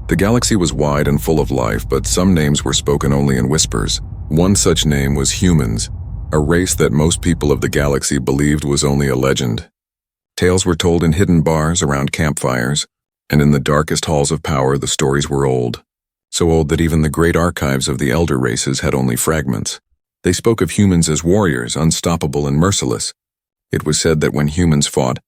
The galaxy was wide and full of life, but some names were spoken only in whispers. One such name was humans, a race that most people of the galaxy believed was only a legend. Tales were told in hidden bars around campfires, and in the darkest halls of power the stories were old. So old that even the great archives of the elder races had only fragments. They spoke of humans as warriors, unstoppable and merciless. It was said that when humans fought,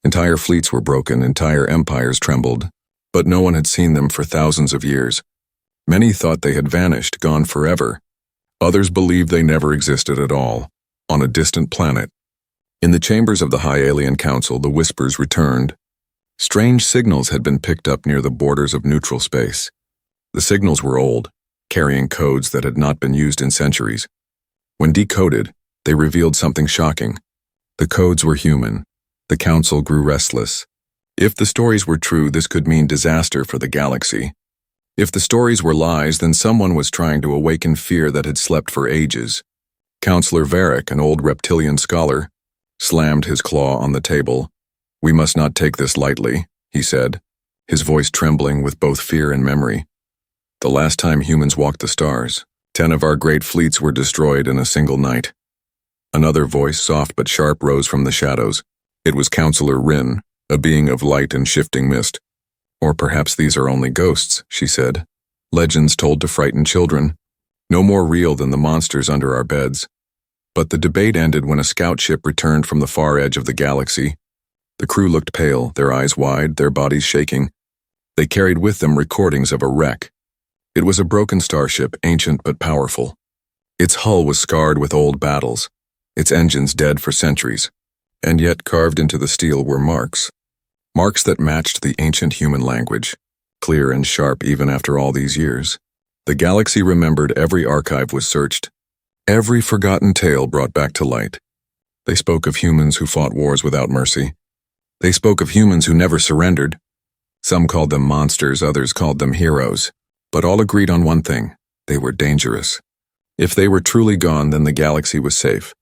entire fleets were broken, entire empires trembled. But no one had seen them for thousands of years. Many thought they had vanished, gone forever. Others believed they never existed at all, on a distant planet. In the chambers of the High Alien Council, the whispers returned. Strange signals had been picked up near the borders of neutral space. The signals were old, carrying codes that had not been used in centuries. When decoded, they revealed something shocking. The codes were human. The Council grew restless. If the stories were true, this could mean disaster for the galaxy. If the stories were lies, then someone was trying to awaken fear that had slept for ages. Counselor Varric, an old reptilian scholar, slammed his claw on the table. "We must not take this lightly," he said, his voice trembling with both fear and memory. "The last time humans walked the stars, 10 of our great fleets were destroyed in a single night." Another voice, soft but sharp, rose from the shadows. It was Counselor Rin, a being of light and shifting mist. "Or perhaps these are only ghosts," she said. "Legends told to frighten children. No more real than the monsters under our beds." But the debate ended when a scout ship returned from the far edge of the galaxy. The crew looked pale, their eyes wide, their bodies shaking. They carried with them recordings of a wreck. It was a broken starship, ancient but powerful. Its hull was scarred with old battles, its engines dead for centuries. And yet carved into the steel were marks. Marks that matched the ancient human language, clear and sharp even after all these years. The galaxy remembered, every archive was searched, every forgotten tale brought back to light. They spoke of humans who fought wars without mercy. They spoke of humans who never surrendered. Some called them monsters, others called them heroes. But all agreed on one thing: they were dangerous. If they were truly gone, then the galaxy was safe.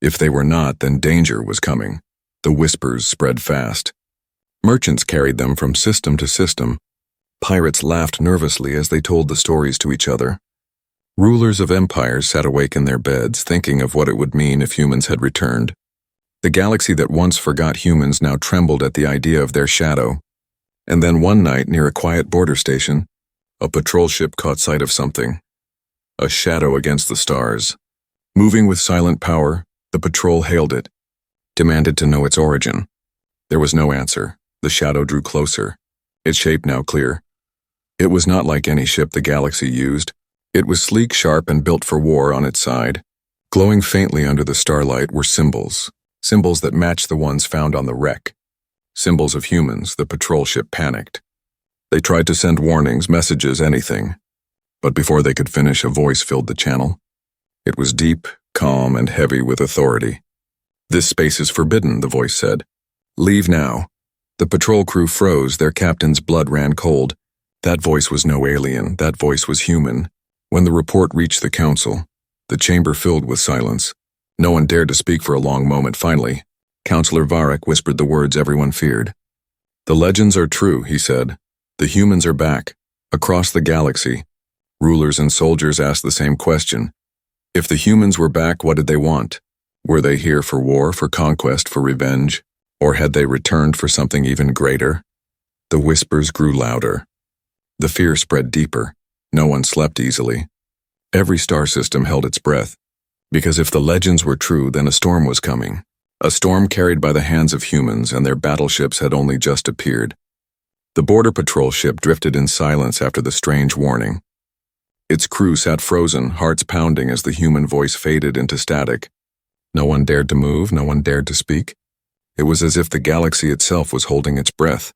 If they were not, then danger was coming. The whispers spread fast. Merchants carried them from system to system. Pirates laughed nervously as they told the stories to each other. Rulers of empires sat awake in their beds, thinking of what it would mean if humans had returned. The galaxy that once forgot humans now trembled at the idea of their shadow. And then one night, near a quiet border station, a patrol ship caught sight of something. A shadow against the stars. Moving with silent power, the patrol hailed it, demanded to know its origin. There was no answer. The shadow drew closer, its shape now clear. It was not like any ship the galaxy used. It was sleek, sharp, and built for war. On its side, glowing faintly under the starlight, were symbols that matched the ones found on the wreck. Symbols of humans. The patrol ship panicked. They tried to send warnings, messages, anything. But before they could finish, a voice filled the channel. It was deep, calm, and heavy with authority. "This space is forbidden," the voice said. "Leave now." The patrol crew froze, their captain's blood ran cold. That voice was no alien, that voice was human. When the report reached the council, the chamber filled with silence. No one dared to speak for a long moment. Finally, Counselor Varric whispered the words everyone feared. "The legends are true," he said. "The humans are back, across the galaxy." Rulers and soldiers asked the same question. If the humans were back, what did they want? Were they here for war, for conquest, for revenge? Or had they returned for something even greater? The whispers grew louder. The fear spread deeper. No one slept easily. Every star system held its breath. Because if the legends were true, then a storm was coming. A storm carried by the hands of humans, and their battleships had only just appeared. The border patrol ship drifted in silence after the strange warning. Its crew sat frozen, hearts pounding as the human voice faded into static. No one dared to move, no one dared to speak. It was as if the galaxy itself was holding its breath.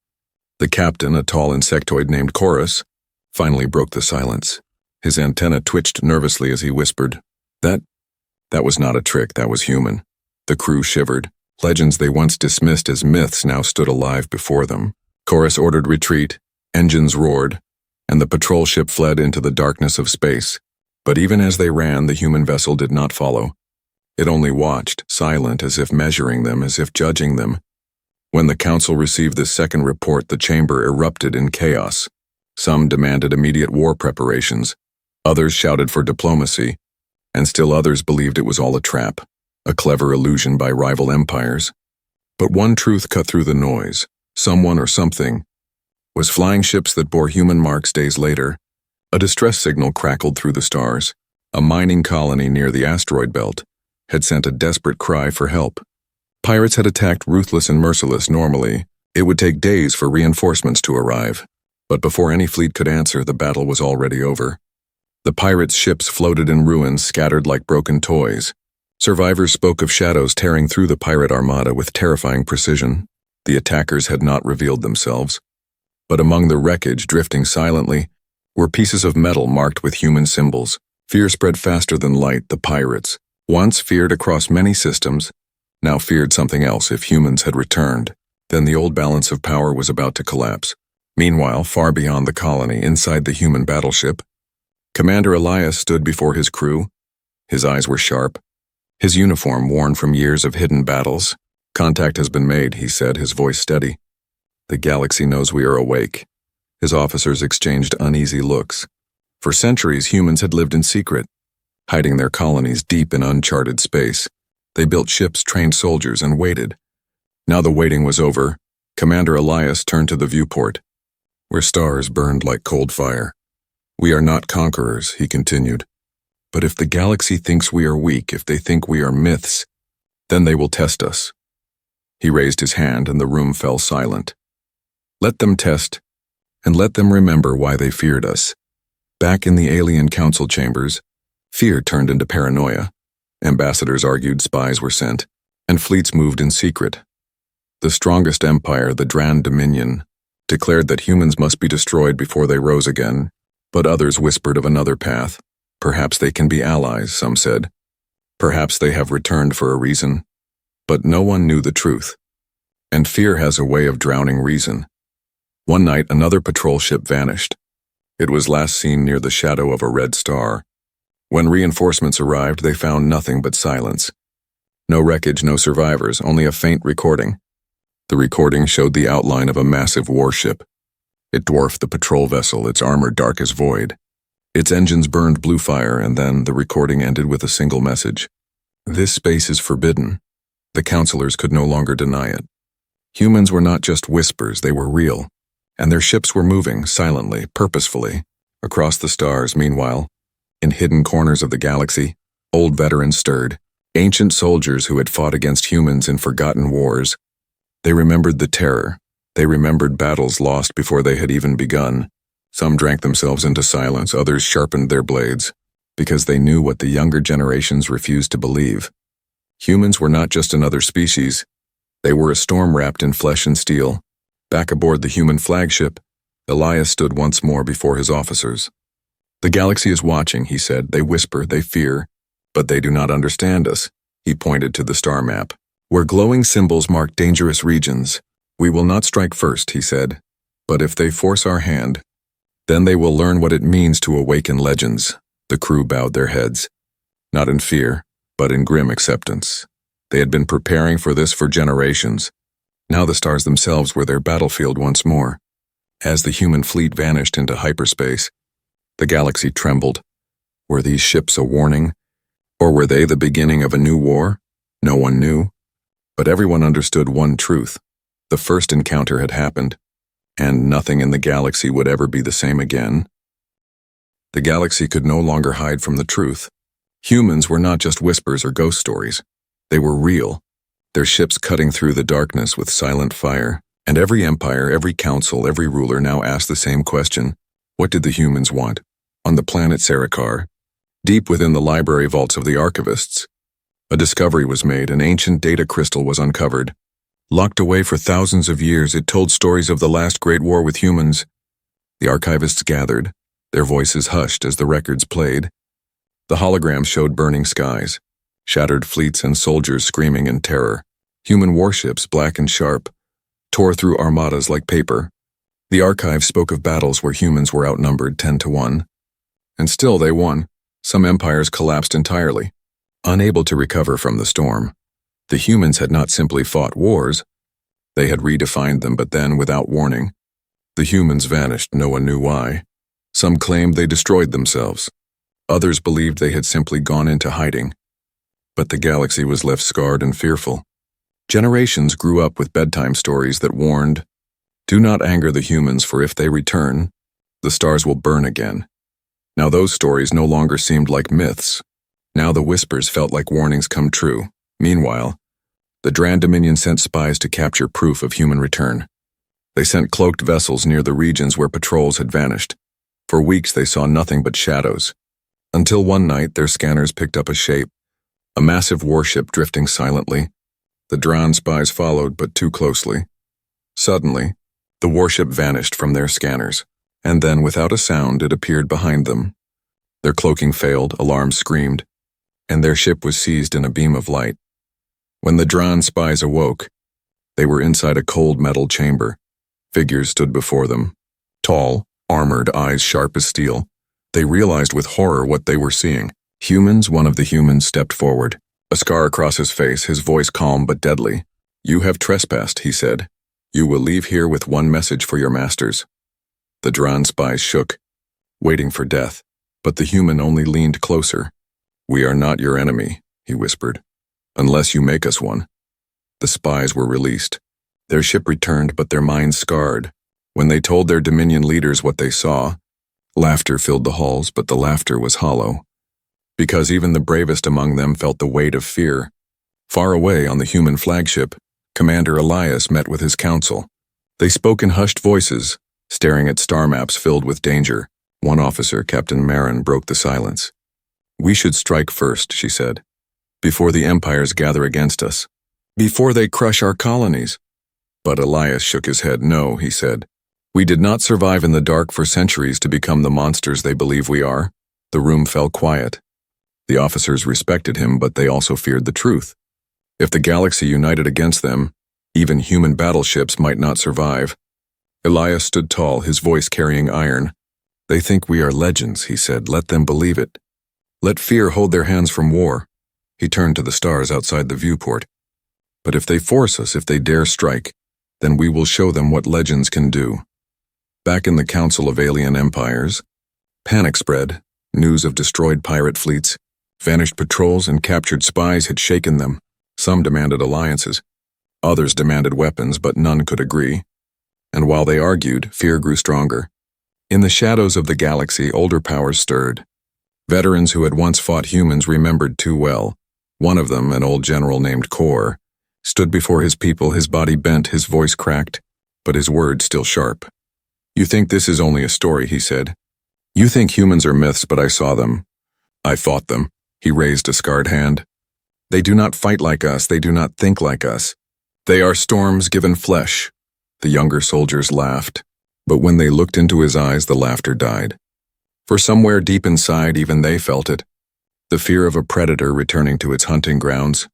The captain, a tall insectoid named Chorus, finally broke the silence. His antenna twitched nervously as he whispered, That was not a trick, that was human." The crew shivered. Legends they once dismissed as myths now stood alive before them. Chorus ordered retreat, engines roared, and the patrol ship fled into the darkness of space. But even as they ran, the human vessel did not follow. It only watched, silent, as if measuring them, as if judging them. When the council received this second report, the chamber erupted in chaos. Some demanded immediate war preparations, others shouted for diplomacy, and still others believed it was all a trap, a clever illusion by rival empires. But one truth cut through the noise. Someone or something was flying ships that bore human marks days later. A distress signal crackled through the stars. A mining colony near the asteroid belt had sent a desperate cry for help. Pirates had attacked ruthless and merciless normally. It would take days for reinforcements to arrive. But before any fleet could answer, the battle was already over. The pirates' ships floated in ruins, scattered like broken toys. Survivors spoke of shadows tearing through the pirate armada with terrifying precision. The attackers had not revealed themselves. But among the wreckage, drifting silently, were pieces of metal marked with human symbols. Fear spread faster than light. The pirates, once feared across many systems, now feared something else. If humans had returned, then the old balance of power was about to collapse. Meanwhile, far beyond the colony, inside the human battleship, Commander Elias stood before his crew. His eyes were sharp, his uniform worn from years of hidden battles. "Contact has been made," he said, his voice steady. "The galaxy knows we are awake." His officers exchanged uneasy looks. For centuries, humans had lived in secret, hiding their colonies deep in uncharted space. They built ships, trained soldiers, and waited. Now the waiting was over. Commander Elias turned to the viewport, where stars burned like cold fire. "We are not conquerors," he continued. "But if the galaxy thinks we are weak, if they think we are myths, then they will test us." He raised his hand and the room fell silent. "Let them test, and let them remember why they feared us." Back in the alien council chambers, fear turned into paranoia. Ambassadors argued, spies were sent, and fleets moved in secret. The strongest empire, the Dran Dominion, declared that humans must be destroyed before they rose again, but others whispered of another path. Perhaps they can be allies, some said. Perhaps they have returned for a reason. But no one knew the truth. And fear has a way of drowning reason. One night, another patrol ship vanished. It was last seen near the shadow of a red star. When reinforcements arrived, they found nothing but silence. No wreckage, no survivors, only a faint recording. The recording showed the outline of a massive warship. It dwarfed the patrol vessel, its armor dark as void. Its engines burned blue fire, and then the recording ended with a single message. "This space is forbidden." The counselors could no longer deny it. Humans were not just whispers, they were real. And their ships were moving, silently, purposefully, across the stars. Meanwhile, in hidden corners of the galaxy, old veterans stirred. Ancient soldiers who had fought against humans in forgotten wars. They remembered the terror. They remembered battles lost before they had even begun. Some drank themselves into silence, others sharpened their blades, because they knew what the younger generations refused to believe. Humans were not just another species. They were a storm wrapped in flesh and steel. Back aboard the human flagship, Elias stood once more before his officers. "The galaxy is watching," he said. "They whisper, they fear, but they do not understand us." He pointed to the star map, where glowing symbols marked dangerous regions. "We will not strike first," he said, "but if they force our hand, then they will learn what it means to awaken legends." The crew bowed their heads, not in fear, but in grim acceptance. They had been preparing for this for generations. Now the stars themselves were their battlefield once more. As the human fleet vanished into hyperspace, the galaxy trembled. Were these ships a warning? Or were they the beginning of a new war? No one knew. But everyone understood one truth. The first encounter had happened, and nothing in the galaxy would ever be the same again. The galaxy could no longer hide from the truth. Humans were not just whispers or ghost stories. They were real, their ships cutting through the darkness with silent fire. And every empire, every council, every ruler now asked the same question. What did the humans want? On the planet Sarakar, deep within the library vaults of the archivists, a discovery was made. An ancient data crystal was uncovered. Locked away for thousands of years, it told stories of the last great war with humans. The archivists gathered, their voices hushed as the records played. The holograms showed burning skies, shattered fleets and soldiers screaming in terror. Human warships, black and sharp, tore through armadas like paper. The archive spoke of battles where humans were outnumbered 10-1. And still they won. Some empires collapsed entirely, unable to recover from the storm. The humans had not simply fought wars. They had redefined them, but then, without warning, The humans vanished, no one knew why. Some claimed they destroyed themselves. Others believed they had simply gone into hiding. But the galaxy was left scarred and fearful. Generations grew up with bedtime stories that warned, "Do not anger the humans, for if they return, the stars will burn again." Now those stories no longer seemed like myths. Now the whispers felt like warnings come true. Meanwhile, the Dran Dominion sent spies to capture proof of human return. They sent cloaked vessels near the regions where patrols had vanished. For weeks they saw nothing but shadows. Until one night their scanners picked up a shape, a massive warship drifting silently. The Dran spies followed, but too closely. Suddenly, the warship vanished from their scanners, and then without a sound it appeared behind them. Their cloaking failed, alarms screamed, and their ship was seized in a beam of light. When the Dran spies awoke, they were inside a cold metal chamber. Figures stood before them, tall, armored, eyes sharp as steel. They realized with horror what they were seeing. Humans. One of the humans stepped forward, a scar across his face, his voice calm but deadly. "You have trespassed," he said. "You will leave here with one message for your masters." The Dran spies shook, waiting for death, but the human only leaned closer. "We are not your enemy," he whispered, "unless you make us one." The spies were released. Their ship returned, but their minds scarred. When they told their Dominion leaders what they saw, laughter filled the halls, but the laughter was hollow. Because even the bravest among them felt the weight of fear. Far away on the human flagship, Commander Elias met with his council. They spoke in hushed voices, staring at star maps filled with danger. One officer, Captain Marin, broke the silence. "We should strike first," she said, "before the empires gather against us, before they crush our colonies." But Elias shook his head. "No," he said. "We did not survive in the dark for centuries to become the monsters they believe we are." The room fell quiet. The officers respected him, but they also feared the truth. If the galaxy united against them, even human battleships might not survive. Elias stood tall, his voice carrying iron. "They think we are legends," he said. "Let them believe it. Let fear hold their hands from war." He turned to the stars outside the viewport. "But if they force us, if they dare strike, then we will show them what legends can do." Back in the Council of Alien Empires, panic spread. News of destroyed pirate fleets, vanished patrols, and captured spies had shaken them. Some demanded alliances. Others demanded weapons, but none could agree. And while they argued, fear grew stronger. In the shadows of the galaxy, older powers stirred. Veterans who had once fought humans remembered too well. One of them, an old general named Kor, stood before his people, his body bent, his voice cracked, but his words still sharp. "You think this is only a story," he said. "You think humans are myths, but I saw them. I fought them." He raised a scarred hand. "They do not fight like us, they do not think like us. They are storms given flesh." The younger soldiers laughed, but when they looked into his eyes, the laughter died. For somewhere deep inside, even they felt it. The fear of a predator returning to its hunting grounds.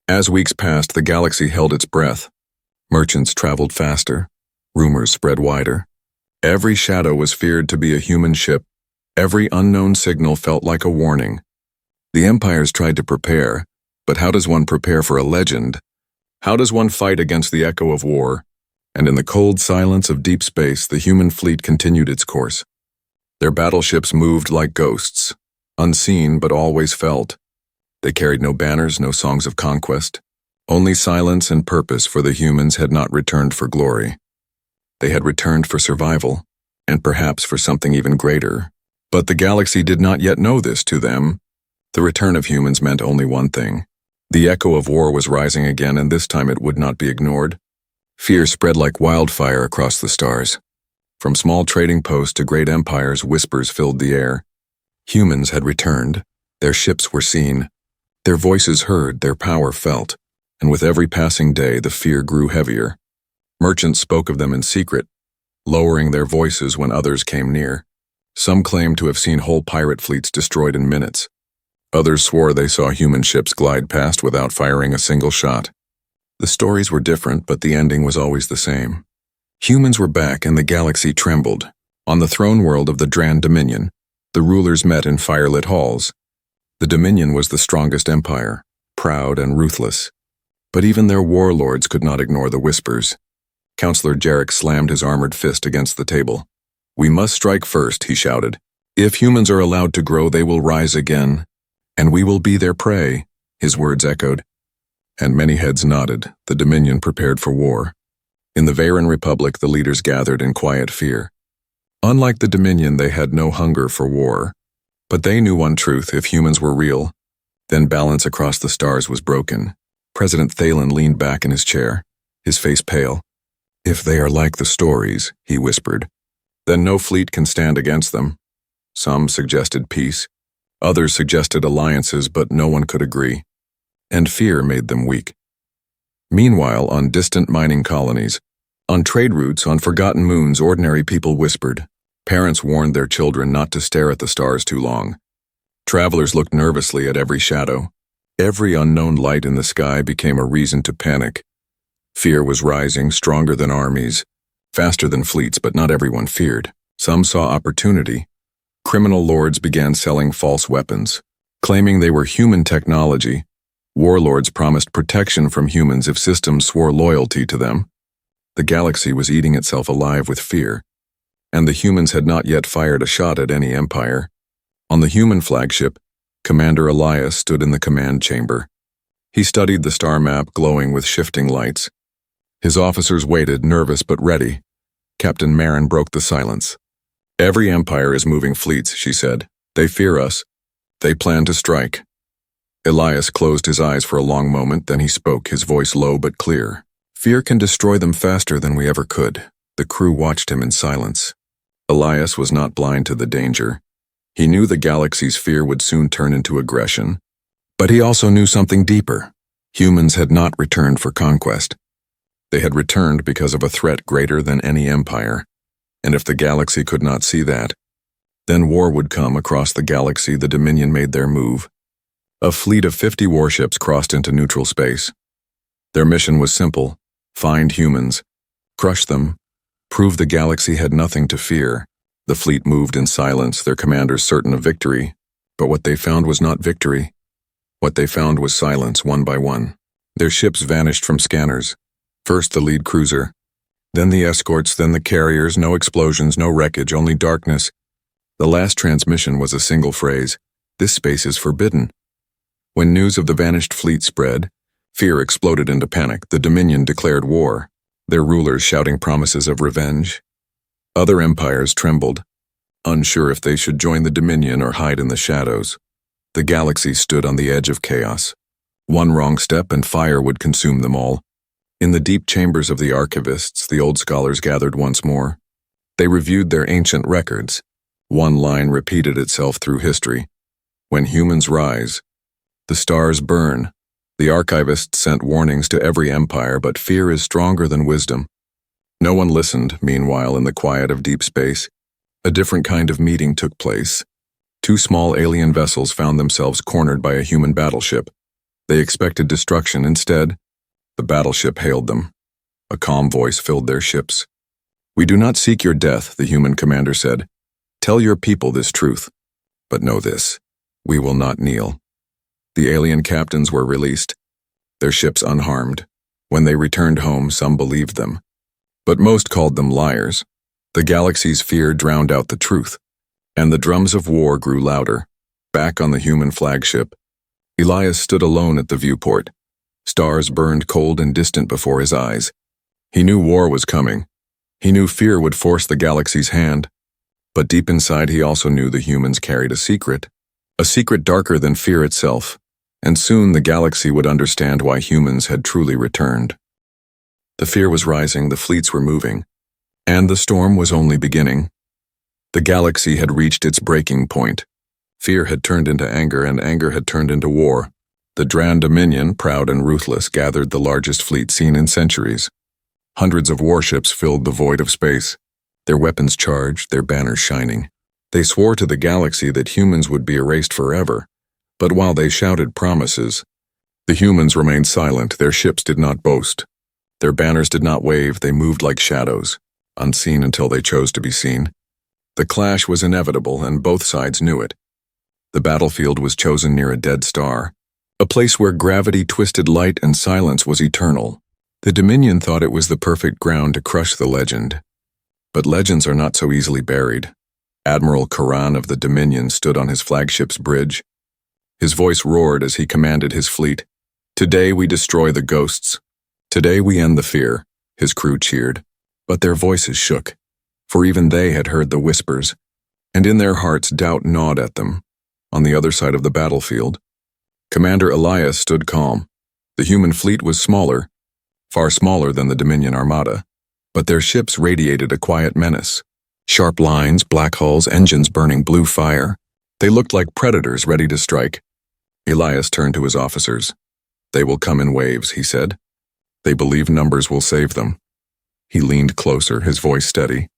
As weeks passed, the galaxy held its breath. Merchants traveled faster. Rumors spread wider. Every shadow was feared to be a human ship. Every unknown signal felt like a warning. The empires tried to prepare, but how does one prepare for a legend? How does one fight against the echo of war? And in the cold silence of deep space, the human fleet continued its course. Their battleships moved like ghosts, unseen but always felt. They carried no banners, no songs of conquest. Only silence and purpose, for the humans had not returned for glory. They had returned for survival, and perhaps for something even greater. But the galaxy did not yet know this. To them, the return of humans meant only one thing. The echo of war was rising again, and this time it would not be ignored. Fear spread like wildfire across the stars. From small trading posts to great empires, whispers filled the air. Humans had returned. Their ships were seen. Their voices heard, their power felt. And with every passing day, the fear grew heavier. Merchants spoke of them in secret, lowering their voices when others came near. Some claimed to have seen whole pirate fleets destroyed in minutes. Others swore they saw human ships glide past without firing a single shot. The stories were different, but the ending was always the same. Humans were back, and the galaxy trembled. On the throne world of the Dran Dominion, the rulers met in firelit halls. The Dominion was the strongest empire, proud and ruthless. But even their warlords could not ignore the whispers. Counselor Jarek slammed his armored fist against the table. "We must strike first," he shouted. "If humans are allowed to grow, they will rise again, and we will be their prey," his words echoed. And many heads nodded. The Dominion prepared for war. In the Varen Republic, the leaders gathered in quiet fear. Unlike the Dominion, they had no hunger for war. But they knew one truth: if humans were real, then balance across the stars was broken. President Thalen leaned back in his chair, his face pale. "If they are like the stories," he whispered, "then no fleet can stand against them." Some suggested peace. Others suggested alliances, but no one could agree. And fear made them weak. Meanwhile, on distant mining colonies, on trade routes, on forgotten moons, ordinary people whispered. Parents warned their children not to stare at the stars too long. Travelers looked nervously at every shadow. Every unknown light in the sky became a reason to panic. Fear was rising, stronger than armies, faster than fleets, but not everyone feared. Some saw opportunity. Criminal lords began selling false weapons, claiming they were human technology. Warlords promised protection from humans if systems swore loyalty to them. The galaxy was eating itself alive with fear, and the humans had not yet fired a shot at any empire. On the human flagship, Commander Elias stood in the command chamber. He studied the star map glowing with shifting lights. His officers waited, nervous but ready. Captain Marin broke the silence. "Every empire is moving fleets," she said. "They fear us. They plan to strike." Elias closed his eyes for a long moment, then he spoke, his voice low but clear. "Fear can destroy them faster than we ever could." The crew watched him in silence. Elias was not blind to the danger. He knew the galaxy's fear would soon turn into aggression. But he also knew something deeper. Humans had not returned for conquest. They had returned because of a threat greater than any empire. And if the galaxy could not see that, then war would come across the galaxy. The Dominion made their move. A fleet of 50 warships crossed into neutral space. Their mission was simple: find humans, crush them, prove the galaxy had nothing to fear. The fleet moved in silence, their commanders certain of victory. But what they found was not victory. What they found was silence, one by one. Their ships vanished from scanners. First the lead cruiser, then the escorts, then the carriers. No explosions, no wreckage, only darkness. The last transmission was a single phrase: "This space is forbidden." When news of the vanished fleet spread, fear exploded into panic. The Dominion declared war, their rulers shouting promises of revenge. Other empires trembled, unsure if they should join the Dominion or hide in the shadows. The galaxy stood on the edge of chaos. One wrong step and fire would consume them all. In the deep chambers of the archivists, the old scholars gathered once more. They reviewed their ancient records. One line repeated itself through history: when humans rise, the stars burn. The archivists sent warnings to every empire, but fear is stronger than wisdom. No one listened. Meanwhile, in the quiet of deep space, a different kind of meeting took place. Two small alien vessels found themselves cornered by a human battleship. They expected destruction. Instead, the battleship hailed them. A calm voice filled their ships. "We do not seek your death," the human commander said. "Tell your people this truth. But know this: we will not kneel." The alien captains were released, their ships unharmed. When they returned home, some believed them, but most called them liars. The galaxy's fear drowned out the truth, and the drums of war grew louder. Back on the human flagship, Elias stood alone at the viewport. Stars burned cold and distant before his eyes. He knew war was coming. He knew fear would force the galaxy's hand. But deep inside, he also knew the humans carried a secret darker than fear itself. And soon the galaxy would understand why humans had truly returned. The fear was rising, the fleets were moving, and the storm was only beginning. The galaxy had reached its breaking point. Fear had turned into anger, and anger had turned into war. The Dran Dominion, proud and ruthless, gathered the largest fleet seen in centuries. Hundreds of warships filled the void of space, their weapons charged, their banners shining. They swore to the galaxy that humans would be erased forever. But while they shouted promises, the humans remained silent. Their ships did not boast. Their banners did not wave. They moved like shadows, unseen until they chose to be seen. The clash was inevitable, and both sides knew it. The battlefield was chosen near a dead star, a place where gravity twisted light and silence was eternal. The Dominion thought it was the perfect ground to crush the legend. But legends are not so easily buried. Admiral Karan of the Dominion stood on his flagship's bridge. His voice roared as he commanded his fleet. "Today we destroy the ghosts. Today we end the fear," his crew cheered. But their voices shook, for even they had heard the whispers, and in their hearts doubt gnawed at them. On the other side of the battlefield, Commander Elias stood calm. The human fleet was smaller, far smaller than the Dominion armada, but their ships radiated a quiet menace. Sharp lines, black hulls, engines burning blue fire. They looked like predators ready to strike. Elias turned to his officers. "They will come in waves," he said. "They believe numbers will save them." He leaned closer, his voice steady.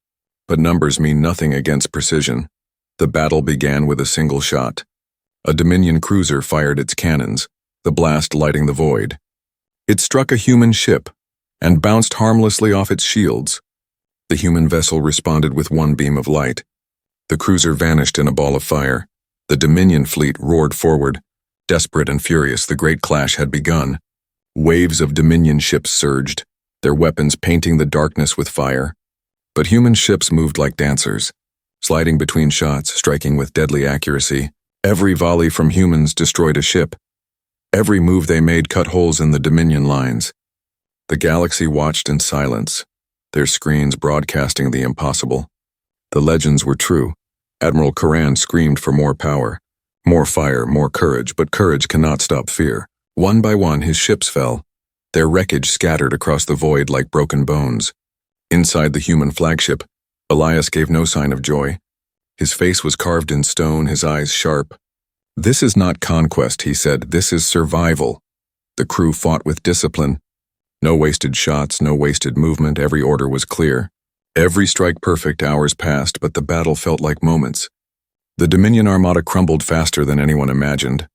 But numbers mean nothing against precision. The battle began with a single shot. A Dominion cruiser fired its cannons, the blast lighting the void. It struck a human ship and bounced harmlessly off its shields. The human vessel responded with one beam of light. The cruiser vanished in a ball of fire. The Dominion fleet roared forward. Desperate and furious, the great clash had begun. Waves of Dominion ships surged, their weapons painting the darkness with fire. But human ships moved like dancers, sliding between shots, striking with deadly accuracy. Every volley from humans destroyed a ship. Every move they made cut holes in the Dominion lines. The galaxy watched in silence, their screens broadcasting the impossible. The legends were true. Admiral Karan screamed for more power, more fire, more courage, but courage cannot stop fear. One by one, his ships fell, their wreckage scattered across the void like broken bones. Inside the human flagship, Elias gave no sign of joy. His face was carved in stone, his eyes sharp. "This is not conquest," he said. "This is survival." The crew fought with discipline. No wasted shots, no wasted movement. Every order was clear. Every strike perfect. Hours passed, but the battle felt like moments. The Dominion armada crumbled faster than anyone imagined.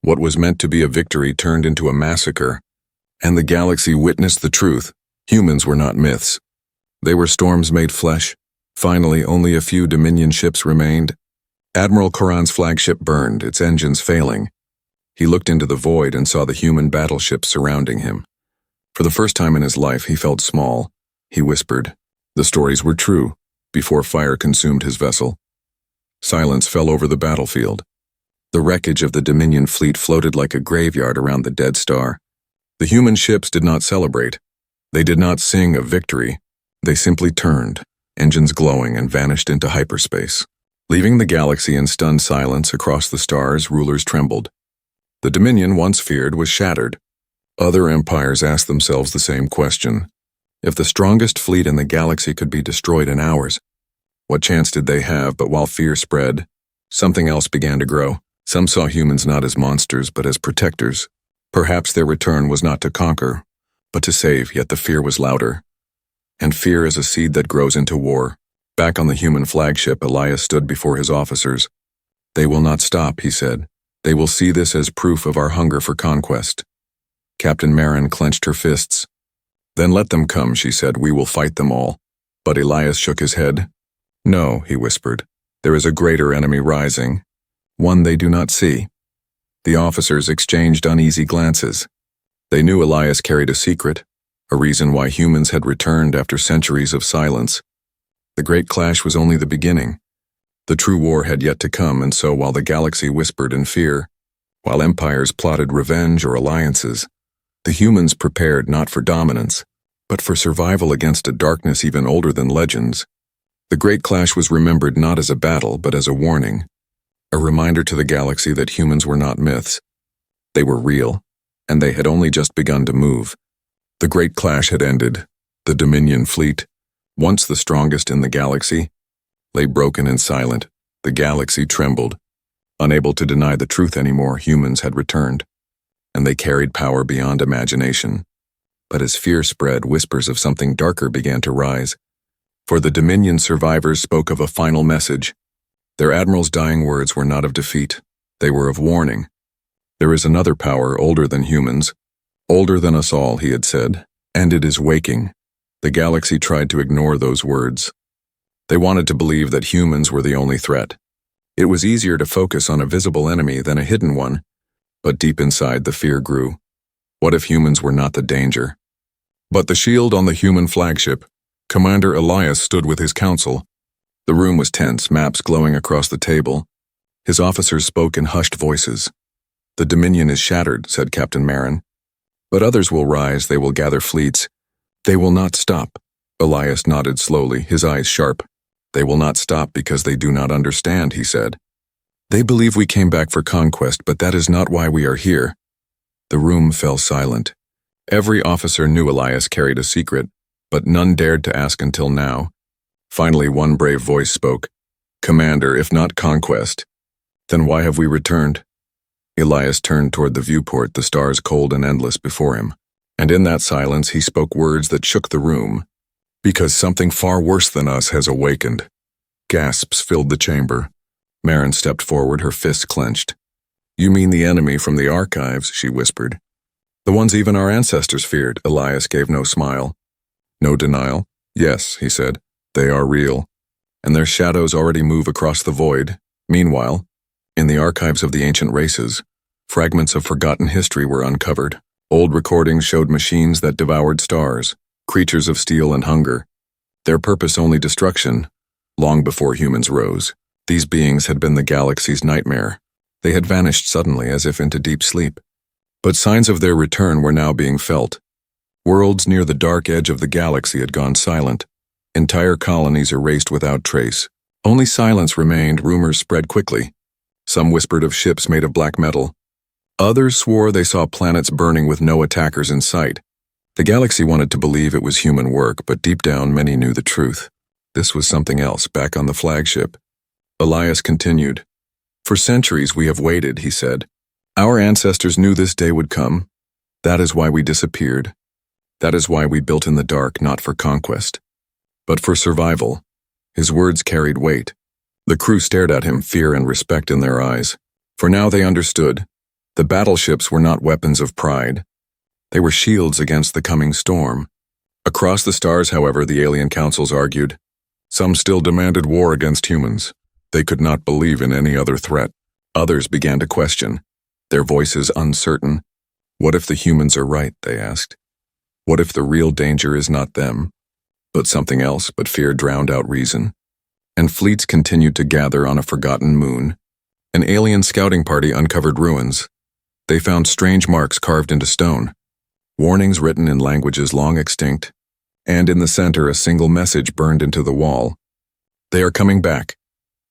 What was meant to be a victory turned into a massacre. And the galaxy witnessed the truth. Humans were not myths. They were storms made flesh. Finally, only a few Dominion ships remained. Admiral Karan's flagship burned, its engines failing. He looked into the void and saw the human battleships surrounding him. For the first time in his life, he felt small. He whispered. The stories were true, before fire consumed his vessel. Silence fell over the battlefield. The wreckage of the Dominion fleet floated like a graveyard around the dead star. The human ships did not celebrate. They did not sing of victory. They simply turned, engines glowing, and vanished into hyperspace. Leaving the galaxy in stunned silence across the stars, rulers trembled. The Dominion, once feared, was shattered. Other empires asked themselves the same question. If the strongest fleet in the galaxy could be destroyed in hours, what chance did they have? But while fear spread, something else began to grow. Some saw humans not as monsters, but as protectors. Perhaps their return was not to conquer, but to save, yet the fear was louder. And fear is a seed that grows into war. Back on the human flagship, Elias stood before his officers. "They will not stop," he said. "They will see this as proof of our hunger for conquest." Captain Marin clenched her fists. "Then let them come," she said. "We will fight them all." But Elias shook his head. "No," he whispered. "There is a greater enemy rising, one they do not see." The officers exchanged uneasy glances. They knew Elias carried a secret, a reason why humans had returned after centuries of silence. The great clash was only the beginning. The true war had yet to come, and so while the galaxy whispered in fear, while empires plotted revenge or alliances, the humans prepared not for dominance, but for survival against a darkness even older than legends. The great clash was remembered not as a battle, but as a warning, a reminder to the galaxy that humans were not myths. They were real, and they had only just begun to move. The great clash had ended. The Dominion fleet, once the strongest in the galaxy, lay broken and silent. The galaxy trembled. Unable to deny the truth anymore, humans had returned, and they carried power beyond imagination. But as fear spread, whispers of something darker began to rise. For the Dominion survivors spoke of a final message. Their admiral's dying words were not of defeat. They were of warning. "There is another power older than humans, older than us all," he had said, "and it is waking." The galaxy tried to ignore those words. They wanted to believe that humans were the only threat. It was easier to focus on a visible enemy than a hidden one, but deep inside the fear grew. What if humans were not the danger? But the shield on the human flagship, Commander Elias stood with his council. The room was tense, maps glowing across the table. His officers spoke in hushed voices. "The Dominion is shattered," said Captain Marin. "But others will rise, they will gather fleets. They will not stop." Elias nodded slowly, his eyes sharp. "They will not stop because they do not understand," he said. "They believe we came back for conquest, but that is not why we are here." The room fell silent. Every officer knew Elias carried a secret, but none dared to ask until now. Finally, one brave voice spoke. "Commander, if not conquest, then why have we returned?" Elias turned toward the viewport, the stars cold and endless before him. And in that silence he spoke words that shook the room. "Because something far worse than us has awakened." Gasps filled the chamber. Marin stepped forward, her fists clenched. "You mean the enemy from the archives," she whispered. "The ones even our ancestors feared." Elias gave no smile. No denial. "Yes," he said, "they are real. And their shadows already move across the void. Meanwhile, in the archives of the ancient races, fragments of forgotten history were uncovered. Old recordings showed machines that devoured stars, creatures of steel and hunger. Their purpose only destruction, long before humans rose. These beings had been the galaxy's nightmare. They had vanished suddenly as if into deep sleep. But signs of their return were now being felt. Worlds near the dark edge of the galaxy had gone silent. Entire colonies erased without trace. Only silence remained. Rumors spread quickly. Some whispered of ships made of black metal. Others swore they saw planets burning with no attackers in sight. The galaxy wanted to believe it was human work, but deep down many knew the truth. This was something else, back on the flagship. Elias continued. "For centuries we have waited," he said. "Our ancestors knew this day would come. That is why we disappeared. That is why we built in the dark, not for conquest, but for survival." His words carried weight. The crew stared at him, fear and respect in their eyes. For now they understood. The battleships were not weapons of pride. They were shields against the coming storm. Across the stars, however, the alien councils argued. Some still demanded war against humans. They could not believe in any other threat. Others began to question, their voices uncertain. What if the humans are right, they asked. What if the real danger is not them, but something else, but fear drowned out reason? And fleets continued to gather on a forgotten moon. An alien scouting party uncovered ruins. They found strange marks carved into stone, warnings written in languages long extinct, and in the center a single message burned into the wall. They are coming back.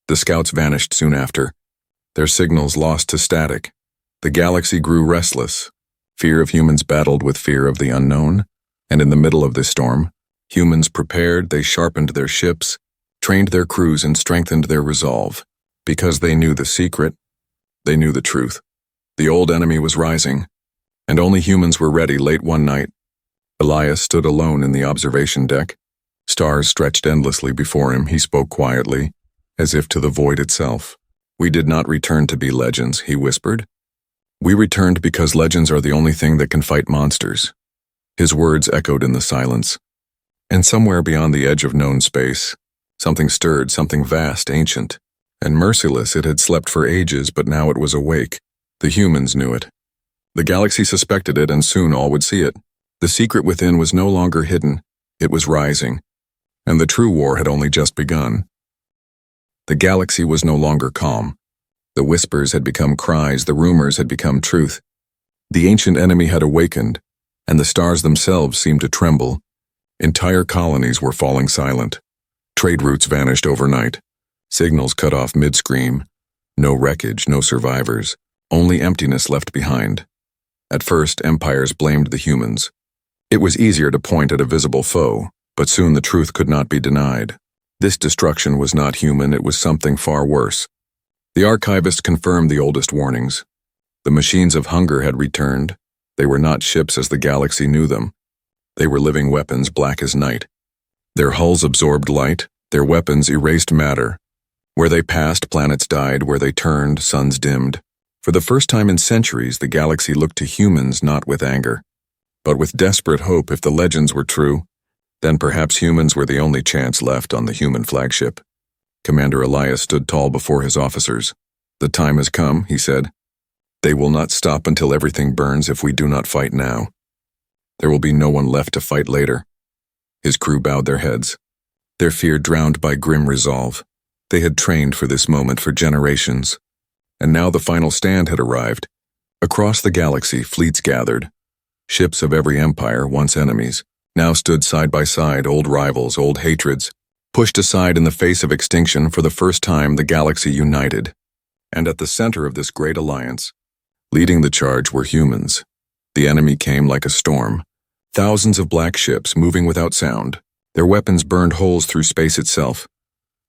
The scouts vanished soon after, their signals lost to static. The galaxy grew restless. Fear of humans battled with fear of the unknown, and in the middle of this storm, humans prepared, they sharpened their ships, trained their crews and strengthened their resolve. Because they knew the secret, they knew the truth. The old enemy was rising, and only humans were ready. Late one night, Elias stood alone in the observation deck. Stars stretched endlessly before him. He spoke quietly, as if to the void itself. "We did not return to be legends," he whispered. "We returned because legends are the only thing that can fight monsters." His words echoed in the silence. And somewhere beyond the edge of known space, something stirred, something vast, ancient, and merciless. It had slept for ages, but now it was awake. The humans knew it. The galaxy suspected it, and soon all would see it. The secret within was no longer hidden. It was rising, and the true war had only just begun. The galaxy was no longer calm. The whispers had become cries, the rumors had become truth. The ancient enemy had awakened, and the stars themselves seemed to tremble. Entire colonies were falling silent. Trade routes vanished overnight. Signals cut off mid-scream. No wreckage, no survivors. Only emptiness left behind. At first, empires blamed the humans. It was easier to point at a visible foe, but soon the truth could not be denied. This destruction was not human, it was something far worse. The archivist confirmed the oldest warnings. The machines of hunger had returned. They were not ships as the galaxy knew them. They were living weapons, black as night. Their hulls absorbed light, their weapons erased matter. Where they passed, planets died. Where they turned, suns dimmed. For the first time in centuries, the galaxy looked to humans not with anger, but with desperate hope. If the legends were true, then perhaps humans were the only chance left on the human flagship. Commander Elias stood tall before his officers. "The time has come," he said. "They will not stop until everything burns if we do not fight now." There will be no one left to fight later. His crew bowed their heads, their fear drowned by grim resolve. They had trained for this moment for generations. And now the final stand had arrived. Across the galaxy, fleets gathered. Ships of every empire, once enemies, now stood side by side, old rivals, old hatreds, pushed aside in the face of extinction. For the first time, the galaxy united. And at the center of this great alliance, leading the charge, were humans. The enemy came like a storm. Thousands of black ships moving without sound. Their weapons burned holes through space itself.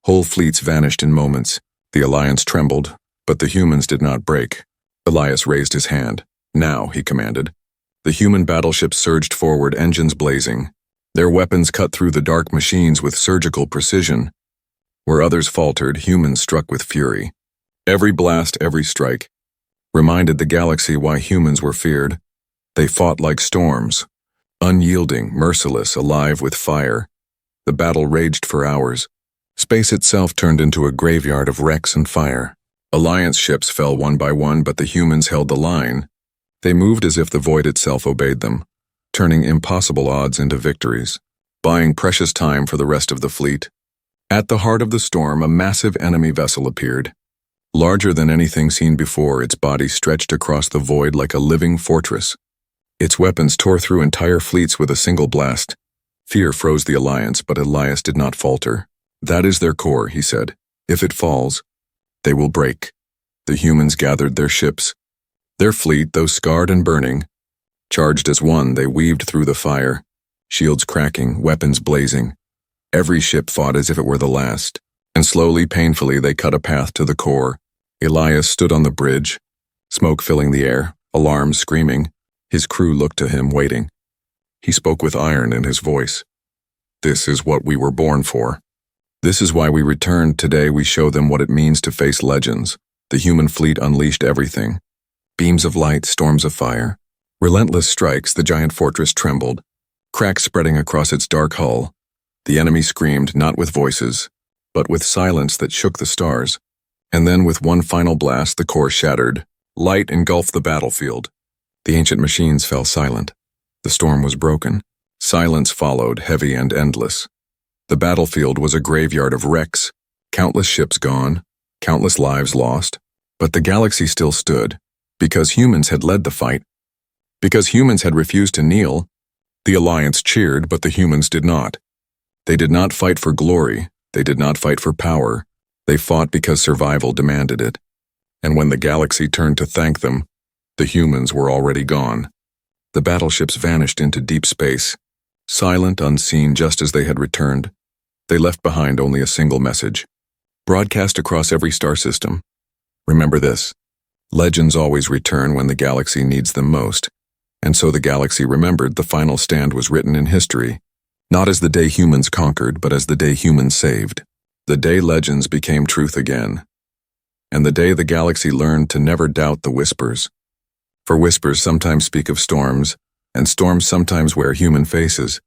Whole fleets vanished in moments. The alliance trembled, but the humans did not break. Elias raised his hand. Now, he commanded. The human battleships surged forward, engines blazing. Their weapons cut through the dark machines with surgical precision. Where others faltered, humans struck with fury. Every blast, every strike, reminded the galaxy why humans were feared. They fought like storms, unyielding, merciless, alive with fire. The battle raged for hours. Space itself turned into a graveyard of wrecks and fire. Alliance ships fell one by one, but the humans held the line. They moved as if the void itself obeyed them, turning impossible odds into victories, buying precious time for the rest of the fleet. At the heart of the storm, a massive enemy vessel appeared. Larger than anything seen before, its body stretched across the void like a living fortress. Its weapons tore through entire fleets with a single blast. Fear froze the alliance, but Elias did not falter. That is their core, he said. If it falls, they will break. The humans gathered their ships. Their fleet, though scarred and burning, charged as one. They weaved through the fire, shields cracking, weapons blazing. Every ship fought as if it were the last, and slowly, painfully, they cut a path to the core. Elias stood on the bridge, smoke filling the air, alarms screaming. His crew looked to him, waiting. He spoke with iron in his voice. This is what we were born for. This is why we returned. Today we show them what it means to face legends. The human fleet unleashed everything. Beams of light, storms of fire. Relentless strikes, the giant fortress trembled, cracks spreading across its dark hull. The enemy screamed, not with voices, but with silence that shook the stars. And then with one final blast, the core shattered. Light engulfed the battlefield. The ancient machines fell silent. The storm was broken. Silence followed, heavy and endless. The battlefield was a graveyard of wrecks, countless ships gone, countless lives lost. But the galaxy still stood, because humans had led the fight. Because humans had refused to kneel. The alliance cheered, but the humans did not. They did not fight for glory. They did not fight for power. They fought because survival demanded it. And when the galaxy turned to thank them, the humans were already gone. The battleships vanished into deep space, silent, unseen, just as they had returned. They left behind only a single message, broadcast across every star system. Remember this: legends always return when the galaxy needs them most. And so the galaxy remembered. The final stand was written in history, not as the day humans conquered, but as the day humans saved. The day legends became truth again. And the day the galaxy learned to never doubt the whispers. For whispers sometimes speak of storms, and storms sometimes wear human faces.